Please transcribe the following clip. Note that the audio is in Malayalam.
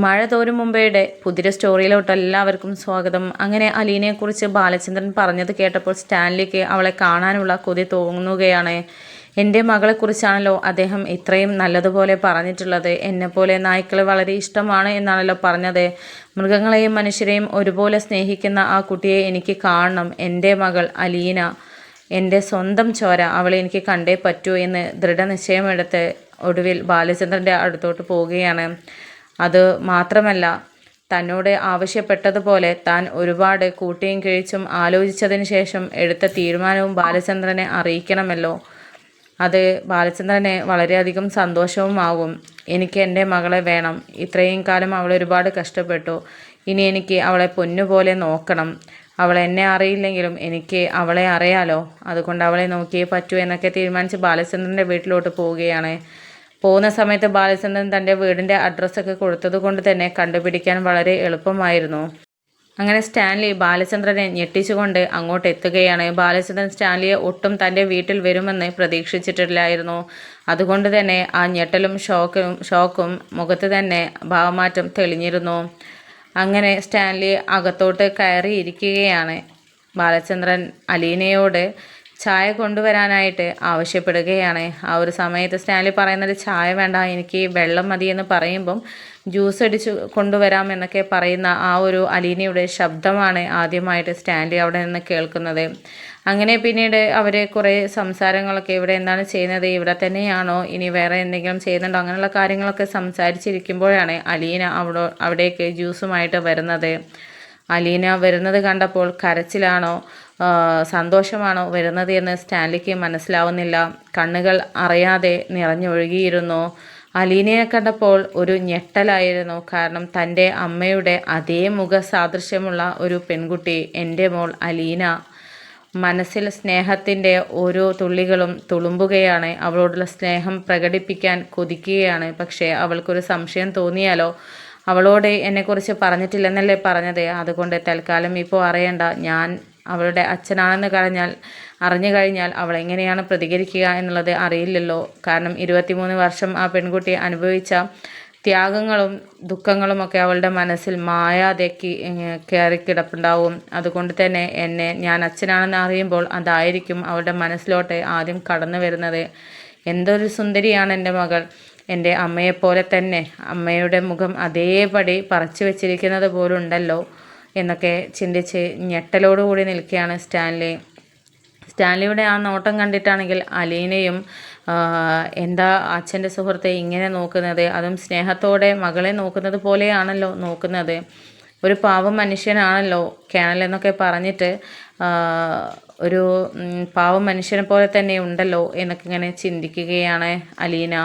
മഴ തോരും മുമ്പേയുടെ പുതിയ സ്റ്റോറിയിലോട്ട് എല്ലാവർക്കും സ്വാഗതം. അങ്ങനെ അലീനയെക്കുറിച്ച് ബാലചന്ദ്രൻ പറഞ്ഞത് കേട്ടപ്പോൾ സ്റ്റാൻലിക്ക് അവളെ കാണാനുള്ള കൊതി തോന്നുകയാണ്. എൻ്റെ മകളെക്കുറിച്ചാണല്ലോ അദ്ദേഹം ഇത്രയും നല്ലതുപോലെ പറഞ്ഞിട്ടുള്ളത്. എന്നെപ്പോലെ നായ്ക്കളെ വളരെ ഇഷ്ടമാണ് എന്നാണല്ലോ പറഞ്ഞത്. മൃഗങ്ങളെയും മനുഷ്യരെയും ഒരുപോലെ സ്നേഹിക്കുന്ന ആ കുട്ടിയെ എനിക്ക് കാണണം. എൻ്റെ മകൾ അലീന, എൻ്റെ സ്വന്തം ചോര, അവളെ എനിക്ക് കണ്ടേ പറ്റൂ എന്ന് ദൃഢനിശ്ചയമെടുത്ത് ഒടുവിൽ ബാലചന്ദ്രൻ്റെ അടുത്തോട്ട് പോവുകയാണ്. അത് മാത്രമല്ല, തന്നോട് ആവശ്യപ്പെട്ടതുപോലെ താൻ ഒരുപാട് കൂട്ടിയും കിഴിച്ചും ആലോചിച്ചതിന് ശേഷം എടുത്ത തീരുമാനവും ബാലചന്ദ്രനെ അറിയിക്കണമല്ലോ. അത് ബാലചന്ദ്രന് വളരെയധികം സന്തോഷവുമാകും. എനിക്ക് എൻ്റെ മകളെ വേണം. ഇത്രയും കാലം അവൾ ഒരുപാട് കഷ്ടപ്പെട്ടു. ഇനി എനിക്ക് അവളെ പൊന്നുപോലെ നോക്കണം. അവൾ എന്നെ അറിയില്ലെങ്കിലും എനിക്ക് അവളെ അറിയാലോ. അതുകൊണ്ട് അവളെ നോക്കിയേ പറ്റൂ എന്നൊക്കെ തീരുമാനിച്ച് ബാലചന്ദ്രൻ്റെ വീട്ടിലോട്ട് പോവുകയാണ്. പോകുന്ന സമയത്ത് ബാലചന്ദ്രൻ തൻ്റെ വീടിൻ്റെ അഡ്രസ്സൊക്കെ കൊടുത്തത് കൊണ്ട് തന്നെ കണ്ടുപിടിക്കാൻ വളരെ എളുപ്പമായിരുന്നു. അങ്ങനെ സ്റ്റാൻലി ബാലചന്ദ്രനെ ഞെട്ടിച്ചുകൊണ്ട് അങ്ങോട്ട് എത്തുകയാണ്. ബാലചന്ദ്രൻ സ്റ്റാൻലിയെ ഒട്ടും തൻ്റെ വീട്ടിൽ വരുമെന്ന് പ്രതീക്ഷിച്ചിട്ടില്ലായിരുന്നു. അതുകൊണ്ട് തന്നെ ആ ഞെട്ടലും ഷോക്കും മുഖത്ത് തന്നെ ഭാവമാറ്റം തെളിഞ്ഞിരുന്നു. അങ്ങനെ സ്റ്റാൻലി അകത്തോട്ട് കയറിയിരിക്കുകയാണ്. ബാലചന്ദ്രൻ അലീനയോട് ചായ കൊണ്ടുവരാനായിട്ട് ആവശ്യപ്പെടുകയാണ്. ആ ഒരു സമയത്ത് സ്റ്റാൻലി പറയുന്നത് ചായ വേണ്ട, എനിക്ക് വെള്ളം മതി എന്ന് പറയുമ്പം ജ്യൂസ് അടിച്ച് കൊണ്ടുവരാം എന്നൊക്കെ പറയുന്ന ആ ഒരു അലീനയുടെ ശബ്ദമാണ് ആദ്യമായിട്ട് സ്റ്റാൻലി അവിടെ നിന്ന് കേൾക്കുന്നത്. അങ്ങനെ പിന്നീട് അവർ കുറേ സംസാരങ്ങളൊക്കെ, ഇവിടെ എന്താണ് ചെയ്യുന്നത്, ഇവിടെ തന്നെയാണോ, ഇനി വേറെ എന്തെങ്കിലും ചെയ്യുന്നുണ്ടോ, അങ്ങനെയുള്ള കാര്യങ്ങളൊക്കെ സംസാരിച്ചിരിക്കുമ്പോഴാണ് അലീന അവിടേക്ക് ജ്യൂസുമായിട്ട് വരുന്നത്. അലീന വരുന്നത് കണ്ടപ്പോൾ കരച്ചിലാണോ സന്തോഷമാണോ വരുന്നത് എന്ന് സ്റ്റാൻലിക്ക് മനസ്സിലാവുന്നില്ല. കണ്ണുകൾ അറിയാതെ നിറഞ്ഞൊഴുകിയിരുന്നു. അലീനയെ കണ്ടപ്പോൾ ഒരു ഞെട്ടലായിരുന്നു. കാരണം തൻ്റെ അമ്മയുടെ അതേ മുഖസാദൃശ്യമുള്ള ഒരു പെൺകുട്ടി, എൻ്റെ മോൾ അലീന. മനസ്സിൽ സ്നേഹത്തിൻ്റെ ഓരോ തുള്ളികളും തുളുമ്പുകയാണ്. അവളോടുള്ള സ്നേഹം പ്രകടിപ്പിക്കാൻ കൊതിക്കുകയാണ്. പക്ഷേ അവൾക്കൊരു സംശയം തോന്നിയാലോ. അവളോട് എന്നെക്കുറിച്ച് പറഞ്ഞിട്ടില്ലെന്നല്ലേ പറഞ്ഞത്. അതുകൊണ്ട് തൽക്കാലം ഇപ്പോൾ അറിയണ്ട. ഞാൻ അവളുടെ അച്ഛനാണെന്ന് അറിഞ്ഞു കഴിഞ്ഞാൽ അവൾ എങ്ങനെയാണ് പ്രതികരിക്കുക എന്നുള്ളത് അറിയില്ലല്ലോ. കാരണം 23 വർഷം ആ പെൺകുട്ടി അനുഭവിച്ച ത്യാഗങ്ങളും ദുഃഖങ്ങളുമൊക്കെ അവളുടെ മനസ്സിൽ മായാതെ കയറിക്കിടപ്പുണ്ടാവും. അതുകൊണ്ട് തന്നെ ഞാൻ അച്ഛനാണെന്ന് അറിയുമ്പോൾ അതായിരിക്കും അവളുടെ മനസ്സിലോട്ട് ആദ്യം കടന്നു വരുന്നത്. എന്തൊരു സുന്ദരിയാണ് എൻ്റെ മകൾ, എൻ്റെ അമ്മയെപ്പോലെ തന്നെ, അമ്മയുടെ മുഖം അതേപടി പറിച്ചു വെച്ചിരിക്കുന്നത് പോലുണ്ടല്ലോ എന്നൊക്കെ ചിന്തിച്ച് ഞെട്ടലോടുകൂടി നിൽക്കുകയാണ് സ്റ്റാൻലിയുടെ ആ നോട്ടം കണ്ടിട്ടാണെങ്കിൽ അലീനയും എന്താ അച്ഛൻ്റെ സുഹൃത്തെ ഇങ്ങനെ നോക്കുന്നത്, അതും സ്നേഹത്തോടെ മകളെ നോക്കുന്നത് പോലെയാണല്ലോ നോക്കുന്നത്, ഒരു പാവം മനുഷ്യനാണല്ലോ കേണൽ എന്നൊക്കെ പറഞ്ഞിട്ട് ഒരു പാവം മനുഷ്യനെ പോലെ തന്നെ ഉണ്ടല്ലോ എന്നൊക്കെ ഇങ്ങനെ ചിന്തിക്കുകയാണ് അലീന.